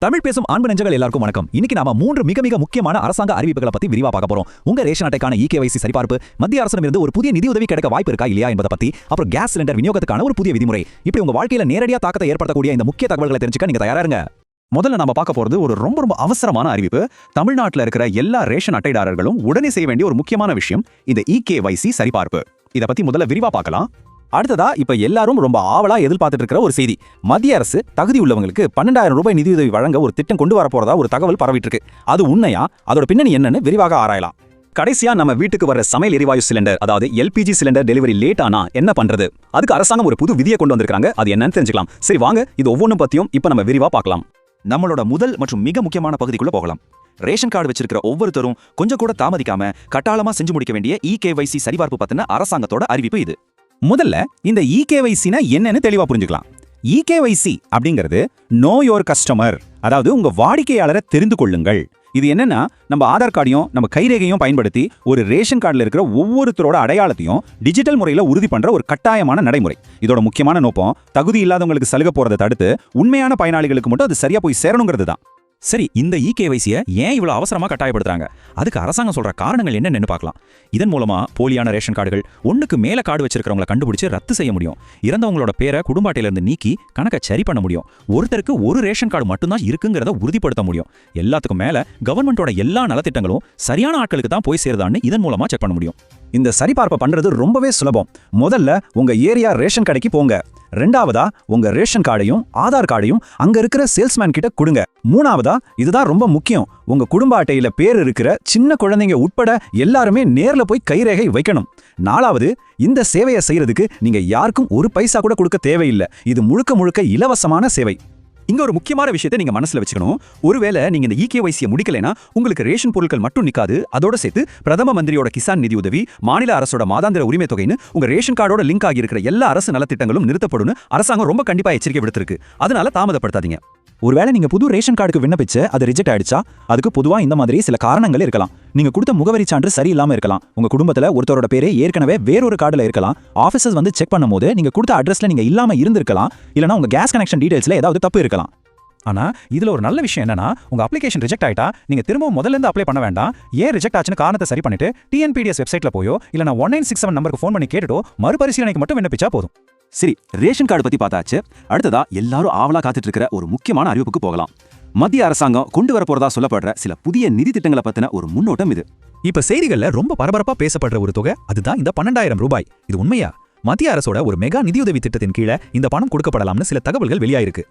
தமிழ் பேசும் அன்பு நெஞ்சங்கள் எல்லாருக்கும் வணக்கம். இன்னைக்கு நாம 3 மிக மிக முக்கியமான அரசாங்க அறிவிப்புகளை பத்தி விரிவா பார்க்க போறோம். உங்க ரேஷன் அட்டைக்கான இகேவைசி சரிபார்ப்பு, மத்திய அரசிடமிருந்து ஒரு புதிய நிதி உதவி கிடைக்க வாய்ப்பு இருக்கா இல்லையா என்பதை பத்தி, அப்புறம் கேஸ் சிலிண்டர் விநியோகத்துக்கான ஒரு புதிய விதிமுறை, இப்படி உங்க வாழ்க்கையில நேரடியா தாக்கத்தை ஏற்படுத்தக்கூடிய இந்த முக்கிய தகவல்களை தெரிஞ்சுக்க நீங்க தயாரா இருங்க. முதல்ல நாம பார்க்க போறது ஒரு ரொம்ப அவசரமான அறிவிப்பு. தமிழ்நாட்டில் இருக்கிற எல்லா ரேஷன் அட்டைதாரர்களும் உடனே செய்ய வேண்டிய ஒரு முக்கியமான விஷயம் இந்த இகேவைசி சரிபார்ப்பு. இதை பத்தி முதல்ல விரிவா பார்க்கலாம். அடுத்ததா இப்ப எல்லாரும் ரொம்ப ஆவலா எதிர்பார்த்துட்டு இருக்கிற ஒரு செய்தி. மத்திய அரசு தகுதி உள்ளவங்களுக்கு 12,000 ரூபாய் நிதியுதவி வழங்க ஒரு திட்டம் கொண்டு வரப்போறதா ஒரு தகவல் பரவிட்டு இருக்கு. அது உண்மையா, அதோட பின்னணி என்னன்னு விரிவாக ஆராயலாம். கடைசியா நம்ம வீட்டுக்கு வர சமையல் எரிவாயு சிலிண்டர், அதாவது எல்பிஜி சிலிண்டர் டெலிவரி லேட் ஆனா என்ன பண்றது? அதுக்கு அரசாங்கம் ஒரு புது விதியை கொண்டு வந்திருக்காங்க. அது என்னன்னு தெரிஞ்சுக்கலாம். சரி வாங்க, இது ஒவ்வொன்றும் பத்தியும் இப்ப நம்ம விரிவா பார்க்கலாம். நம்மளோட முதல் மற்றும் மிக முக்கியமான பகுதிக்குள்ள போகலாம். ரேஷன் கார்டு வச்சிருக்கிற ஒவ்வொருத்தரும் கொஞ்சம் கூட தாமதிக்காம கட்டாளமா செஞ்சு முடிக்க வேண்டிய இகேவைசி சரிபார்ப்பு பத்தின அரசாங்கத்தோட அறிவிப்பு இது. முதல்ல இந்த இகேவைசினா என்னன்னு தெளிவா புரிஞ்சுக்கலாம். இகேவைசி அப்படிங்கிறது நோ யோர் கஸ்டமர், அதாவது உங்க வாடிக்கையாளரை தெரிந்து கொள்ளுங்கள். இது என்னன்னா, நம்ம ஆதார் கார்டையும் நம்ம கைரேகையும் பயன்படுத்தி ஒரு ரேஷன் கார்டில் இருக்கிற ஒவ்வொருத்தரோட அடையாளத்தையும் டிஜிட்டல் முறையில் உறுதி பண்ற ஒரு கட்டாயமான நடைமுறை. இதோட முக்கியமான நோக்கம் தகுதி இல்லாதவங்களுக்கு சலுகை போறதை தடுத்து உண்மையான பயனாளிகளுக்கு மட்டும் அது சரியா போய் சேரணுங்கிறது தான். சரி, இந்த இகேவைசியை ஏன் இவ்வளவு அவசரமா கட்டாயப்படுத்துறாங்க? அதுக்கு அரசாங்கம் சொல்ற காரணங்கள் என்னன்னு பார்க்கலாம். இதன் மூலமா போலியான ரேஷன் கார்டுகள், ஒண்ணுக்கு மேல கார்டு வச்சிருக்கிறவங்களை கண்டுபிடிச்சு ரத்து செய்ய முடியும். இறந்தவங்களோட பேரை குடும்ப அட்டையிலிருந்து நீக்கி கணக்கை சரி பண்ண முடியும். ஒருத்தருக்கு ஒரு ரேஷன் கார்டு மட்டும்தான் இருக்குங்கிறத உறுதிப்படுத்த முடியும். எல்லாத்துக்கும் மேல கவர்மெண்டோட எல்லா நலத்திட்டங்களும் சரியான ஆட்களுக்கு தான் போய் சேருதான்னு இதன் மூலமா செக் பண்ண முடியும். இந்த சரிபார்ப்பை பண்றது ரொம்பவே சுலபம். முதல்ல உங்க ஏரியா ரேஷன் கடைக்கு போங்க. ரெண்டாவதா உங்க ரேஷன் கார்டையும் ஆதார் கார்டையும் அங்க இருக்கிற சேல்ஸ்மேன் கிட்ட கொடுங்க. மூணாவதா, இதுதான் ரொம்ப முக்கியம், உங்க குடும்ப அட்டையில பேர் இருக்கிற சின்ன குழந்தைங்க உட்பட எல்லாருமே நேர்ல போய் கைரேகை வைக்கணும். நாலாவது, இந்த சேவையை செய்யறதுக்கு நீங்க யாருக்கும் ஒரு பைசா கூட கொடுக்க தேவையில்லை. இது முழுக்க முழுக்க இலவசமான சேவை. இங்க ஒரு முக்கியமான விஷயத்தை நீங்க மனசுல வச்சுக்கணும். ஒருவேளை நீங்க இந்த இகேவைசியை முடிக்கலைன்னா உங்களுக்கு ரேஷன் பொருட்கள் மட்டும் நிக்காது, அதோட சேர்த்து பிரதம மந்திரியோட கிசான் நிதி உதவி, மாநில அரசோட மாதாந்திர உரிமை தொகைன்னு உங்க ரேஷன் கார்டோட லிங்க் ஆகி இருக்கிற எல்லா அரசு நலத்திட்டங்களும் நிறுத்தப்படும் அரசாங்கம் ரொம்ப கண்டிப்பா எச்சரிக்கை விடுத்திருக்கு. அதனால தாமதப்படுத்தாதீங்க. ஒருவேளை நீங்க புது ரேஷன் கார்டுக்கு விண்ணப்பிச்சு அது ரிஜெக்ட் ஆயிடுச்சா, அதுக்கு பொதுவா இந்த மாதிரி சில காரணங்கள் இருக்கலாம். நீங்க கொடுத்த முகவரி சான்று சரியில்லாம இருக்கலாம். உங்க குடும்பத்துல ஒருத்தரோட பேரே ஏற்கனவே வேறொரு கார்டுல இருக்கலாம். ஆபீசர்ஸ் வந்து செக் பண்ணும்போது நீங்க கொடுத்த அட்ரஸ்ல நீங்க இல்லாம இருந்திருக்கலாம். இல்லனா உங்க கேஸ் கனெக்ஷன் டீடைல்ஸ்ல ஏதாவது தப்பு இருக்கலாம். ஆனா இதுல ஒரு நல்ல விஷயம் என்னன்னா, உங்க அப்ளிகேஷன் ரிஜெக்ட் ஆயிட்டா நீங்க திரும்ப முதல்ல இருந்து அப்ளை பண்ண வேண்டாம். ஏன் ரிஜெக்ட் ஆச்சுன்னு காரணத்தை சரி பண்ணிட்டு டிஎன்பிடிஎஸ் வெப்சைட்ல போயோ இல்லனா 1967 நம்பருக்கு ஃபோன் பண்ணி கேட்டுட்டோ மறுபரிசீலனைக்கு மட்டும் விண்ணப்பிச்சா போதும். சரி, ரேஷன் கார்டு பத்தி பார்த்தாச்சு. அடுத்ததா எல்லாரும் ஆவலா காத்துட்டு இருக்கிற ஒரு முக்கியமான அறிவிப்புக்கு போகலாம். மத்திய அரசாங்கம் கொண்டு வர போறதா சொல்லப்படுற சில புதிய நிதி திட்டங்களை பத்தின ஒரு முன்னோட்டம் இது. இப்ப செய்திகள்ல ரொம்ப பரபரப்பா பேசப்படுற ஒரு தொகை, அதுதான் இந்த 12,000 ரூபாய். இது உண்மையா? மத்திய அரசோட ஒரு மெகா நிதியுதவி திட்டத்தின் கீழே இந்த பணம் கொடுக்கப்படலாம்னு சில தகவல்கள் வெளியாயிருக்கு.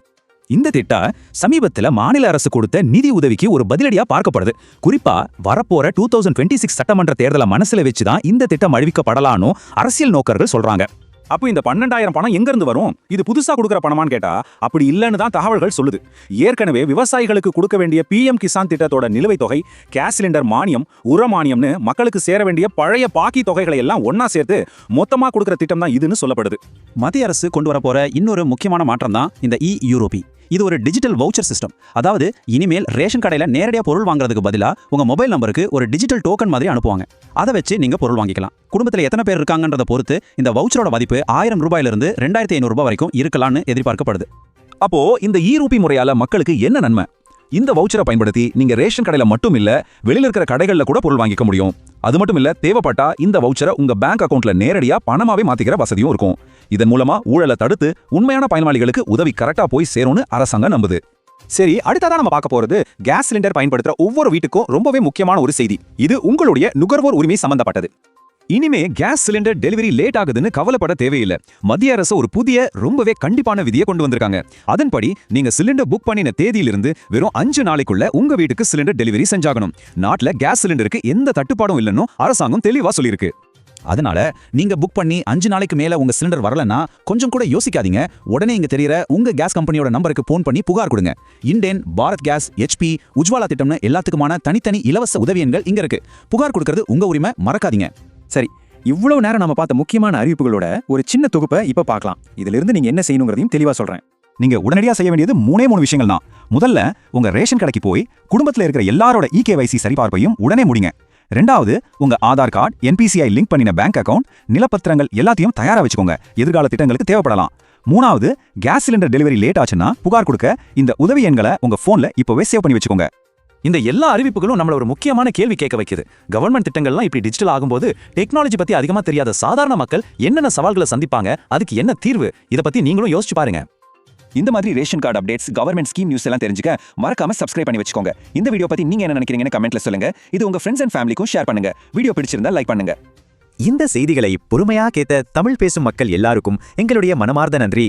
இந்த திட்டம் சமீபத்துல மாநில அரசு கொடுத்த நிதி உதவிக்கு ஒரு பதிலடியா பார்க்கப்படுது. குறிப்பா வரப்போற 2026 சட்டமன்ற தேர்தலை மனசுல வச்சுதான் இந்த திட்டம் அறிவிக்கப்படலான்னு அரசியல் நோக்கர்கள் சொல்றாங்க. அப்போ இந்த 12,000 பணம் எங்க இருந்து வரும்? இது புதுசா கொடுக்குற பணமான்னு கேட்டா அப்படி இல்லைன்னு தான் தகவல்கள் சொல்லுது. ஏற்கனவே விவசாயிகளுக்கு கொடுக்க வேண்டிய பிஎம் கிசான் திட்டத்தோட நிலுவைத் தொகை, கேஸ் சிலிண்டர் மானியம், உர மானியம்னு மக்களுக்கு சேர வேண்டிய பழைய பாக்கி தொகைகளை எல்லாம் ஒன்னா சேர்த்து மொத்தமா கொடுக்குற திட்டம் தான் இதுன்னு சொல்லப்படுது. மத்திய அரசு கொண்டு வர போற இன்னொரு முக்கியமான மாற்றம் தான் இந்த யூரோபி. இது ஒரு டிஜிட்டல் வவுச்சர் சிஸ்டம். அதாவது இனிமேல் ரேஷன் கடையில நேரடியா பொருள் வாங்குறதுக்கு பதிலா உங்க மொபைல் நம்பருக்கு ஒரு டிஜிட்டல் டோக்கன் மாதிரி அனுப்புவாங்க. அதை வச்சு நீங்க பொருள் வாங்கிக்கலாம். குடும்பத்துல எத்தனை பேர் இருக்காங்கன்றத பொறுத்து இந்த வவுச்சரோட மதிப்பு 1000 ரூபாயிலிருந்து 2,500 ரூபாய் வரைக்கும் இருக்கலாம்னு எதிர்பார்க்கப்படுது. அப்போ இந்த ஈரூபி முறையால மக்களுக்கு என்ன நன்மை? இந்த வவுச்சரை பயன்படுத்தி நீங்க ரேஷன் கடையில மட்டும் இல்ல, வெளியில இருக்கிற கடைகள்ல கூட பொருள் வாங்கிக்க முடியும். அது மட்டும் இல்ல, தேவைப்பட்டா இந்த வவுச்சரை உங்க பேங்க் அக்கவுண்ட்ல நேரடியா பணமாவே மாத்திக்கிற வசதியும் இருக்கும். இதன் மூலமா ஊழலை தடுத்து உண்மையான பயனாளிகளுக்கு உதவி கரெக்டா போய் சேரும்னு அரசாங்கம் நம்புது. சரி, அடுத்ததான் நம்ம பார்க்க போறது கேஸ் சிலிண்டர் பயன்படுத்துற ஒவ்வொரு வீட்டுக்கும் ரொம்பவே முக்கியமான ஒரு செய்தி. இது உங்களுடைய நுகர்வோர் உரிமை சம்பந்தப்பட்டது. இனிமே கேஸ் சிலிண்டர் டெலிவரி லேட் ஆகுதுன்னு கவலைப்பட தேவையில்லை. மத்திய அரசு ஒரு புதிய ரொம்பவே கண்டிப்பான விதியை கொண்டு வந்திருக்காங்க. அதன்படி நீங்க சிலிண்டர் புக் பண்ணின தேதியிலிருந்து வெறும் 5 நாளைக்குள்ள உங்க வீட்டுக்கு சிலிண்டர் டெலிவரி செஞ்சாகணும். நாட்டுல கேஸ் சிலிண்டருக்கு எந்த தட்டுப்பாடும் இல்லைன்னு அரசாங்கம் தெளிவா சொல்லியிருக்கு. அதனால நீங்க புக் பண்ணி 5 நாளைக்கு மேல உங்க சிலிண்டர் வரலன்னா கொஞ்சம் கூட யோசிக்காதீங்க. உடனே இங்க தெரியற உங்க கேஸ் கம்பெனியோட நம்பருக்கு போன் பண்ணி புகார் கொடுங்க. இண்டேன், பாரத் கேஸ், HP, உஜ்வாலா திட்டம்னு எல்லாத்துக்குமான தனித்தனி இலவச உதவி எண்கள் இங்க இருக்கு. புகார் கொடுக்கறது உங்க உரிமை, மறக்காதீங்க. சரி, இவ்வளவு நேரம் நம்ம பார்த்த முக்கியமான அறிவிப்புகளோட ஒரு சின்ன தொகுப்பை இப்ப பார்க்கலாம். இதுல இருந்து நீங்க என்ன செய்யணுங்கிறதையும் தெளிவா சொல்றேன். நீங்க உடனடியா செய்ய வேண்டியது 3 விஷயங்கள் தான். முதல்ல உங்க ரேஷன் கடைக்கு போய் குடும்பத்துல இருக்கிற எல்லாரோட இகேவைசி சரிபார்ப்பையும் உடனே முடிங்க. ரெண்டாவது, உங்க ஆதார் கார்டு, NPCI லிங்க் பண்ணின பேங்க் அக்கவுண்ட், நிலப்பத்திரங்கள் எல்லாத்தையும் தயாரா வச்சுக்கோங்க. எதிர்கால திட்டங்களுக்கு தேவைப்படலாம். மூணாவது, கேஸ் சிலிண்டர் டெலிவரி லேட் ஆச்சுன்னா புகார் கொடுக்க இந்த உதவி எண்களை உங்க போன்ல இப்பவே சேவ் பண்ணி வச்சுக்கோங்க. இந்த எல்லா அறிவிப்புகளும் நம்மள ஒரு முக்கியமான கேள்வி கேட்க வைக்குது. கவர்மெண்ட் திட்டங்கள்லாம் இப்படி டிஜிட்டல் ஆகும்போது டெக்னாலஜி பத்தி அதிகமா தெரியாத சாதாரண மக்கள் என்னென்ன சவால்களை சந்திப்பாங்க, அதுக்கு என்ன தீர்வு, இத பத்தி நீங்களும் யோசிச்சு பாருங்க. இந்த மாதிரி ration card updates, government scheme news எல்லாம் தெரிஞ்சுக்க மறக்காம சப்ஸ்கிரைப் பண்ணி வச்சுக்கோங்க. இந்த வீடியோ பத்தி நீங்க என்ன நினைக்கிறீங்கன்னு கமெண்ட்ல சொல்லுங்க. இது உங்க ஃப்ரெண்ட்ஸ் அண்ட் ஃபேமிலிக்கும் ஷேர் பண்ணுங்க. வீடியோ பிடிச்சிருந்தா லைக் பண்ணுங்க. இந்த செய்திகளை பொறுமையா கேட்ட தமிழ் பேசும் மக்கள் எல்லாருக்கும் எங்களுடைய மனமார்ந்த நன்றி.